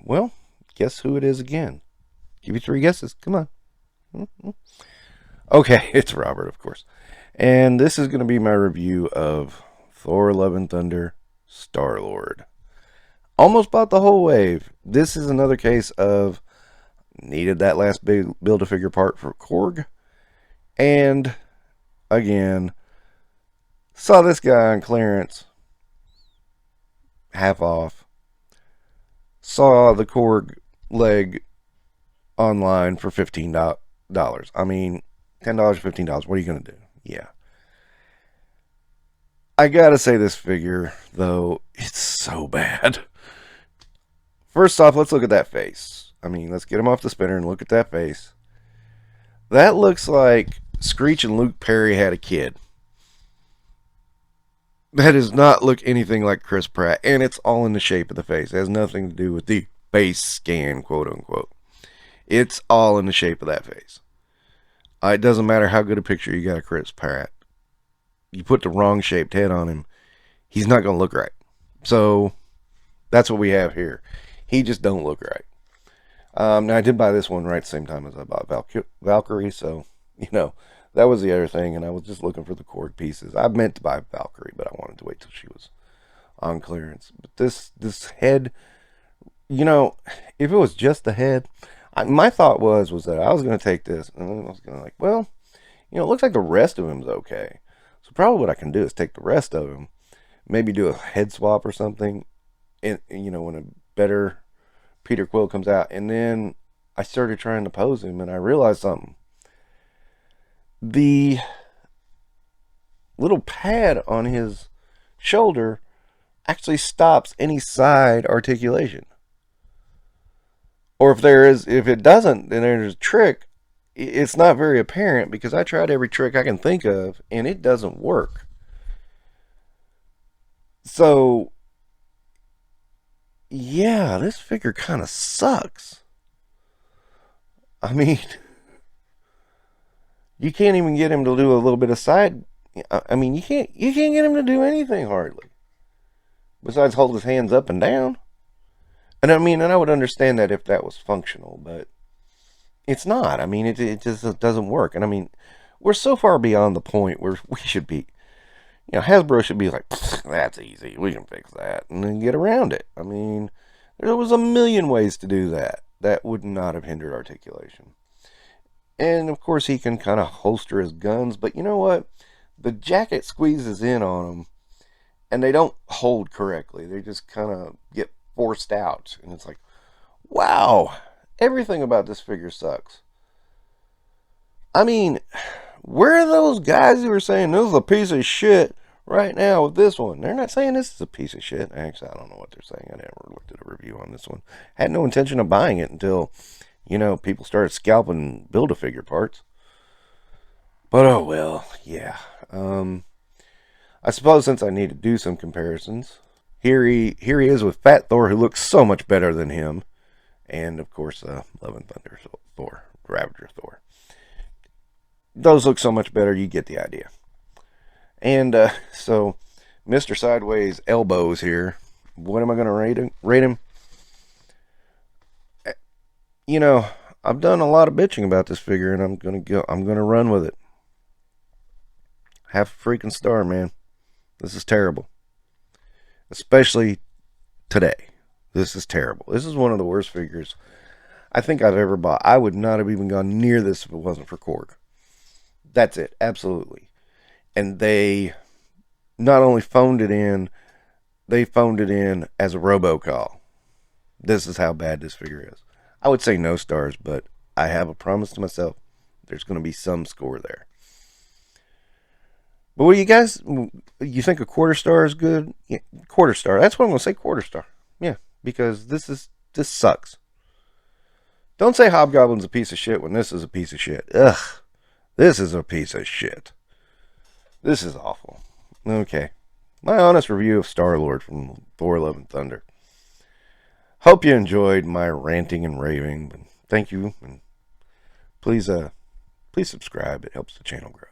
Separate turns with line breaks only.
well, guess who it is again? Give you 3 guesses. Come on. Okay, it's Robert, of course. And this is going to be my review of Thor Love and Thunder Star-Lord. Almost bought the whole wave. This is another case of needed that last big Build-A-Figure part for Korg. And, again, saw this guy on clearance. Half off. Saw the Korg leg online for $15. I mean, $10, $15. What are you going to do? Yeah. I gotta say this figure, though, it's so bad. First off, let's look at that face. I mean, let's get him off the spinner and look at that face. That looks like Screech and Luke Perry had a kid. That does not look anything like Chris Pratt, and it's all in the shape of the face. It has nothing to do with the face scan, quote unquote. It's all in the shape of that face. It doesn't matter how good a picture you got of Chris Pratt. You put the wrong shaped head on him, he's not going to look right. So that's what we have here. He just don't look right. Now, I did buy this one right at the same time as I bought Valkyrie, so, that was the other thing, and I was just looking for the Korg pieces. I meant to buy Valkyrie, but I wanted to wait till she was on clearance. But this head, if it was just the head, my thought was that I was going to take this, and I was going to it looks like the rest of him's okay. So probably what I can do is take the rest of him, maybe do a head swap or something, and when a better Peter Quill comes out. And then I started trying to pose him, and I realized something. The little pad on his shoulder actually stops any side articulation. Or if it doesn't, then there's a trick. It's not very apparent because I tried every trick I can think of and it doesn't work. So, yeah, this figure kind of sucks. I mean, you can't even get him to do a little bit of side. I mean, you can't get him to do anything hardly. Besides hold his hands up and down. And I would understand that if that was functional, but it's not. I mean, it just doesn't work. And we're so far beyond the point where we should be, Hasbro should be like, that's easy, we can fix that, and then get around it. I mean, there was a million ways to do that. That would not have hindered articulation. And, of course, he can kind of holster his guns, but you know what? The jacket squeezes in on him, and they don't hold correctly. They just kind of get forced out, and it's like, wow, everything about this figure sucks. I mean, where are those guys who are saying this is a piece of shit right now with this one? They're not saying this is a piece of shit. Actually, I don't know what they're saying. I never looked at a review on this one. Had no intention of buying it until, people started scalping Build-A-Figure parts. But oh well, yeah. I suppose since I need to do some comparisons, here he is with Fat Thor, who looks so much better than him. And, of course, Love and Thunder Thor, Ravager Thor. Those look so much better, you get the idea. And so, Mr. Sideways Elbows here. What am I going to rate him? I've done a lot of bitching about this figure, and I'm going to run with it. Half a freaking star, man. This is terrible. Especially today. This is terrible. This is one of the worst figures I think I've ever bought. I would not have even gone near this if it wasn't for Korg. That's it. Absolutely. And they not only phoned it in, they phoned it in as a robocall. This is how bad this figure is. I would say no stars, but I have a promise to myself. There's going to be some score there. But what do you guys, you think a quarter star is good? Yeah, quarter star. That's what I'm going to say, quarter star. Yeah, because this sucks. Don't say Hobgoblin's a piece of shit when this is a piece of shit. Ugh. This is a piece of shit. This is awful. Okay. My honest review of Star-Lord from Thor Love and Thunder. Hope you enjoyed my ranting and raving. Thank you. And please subscribe. It helps the channel grow.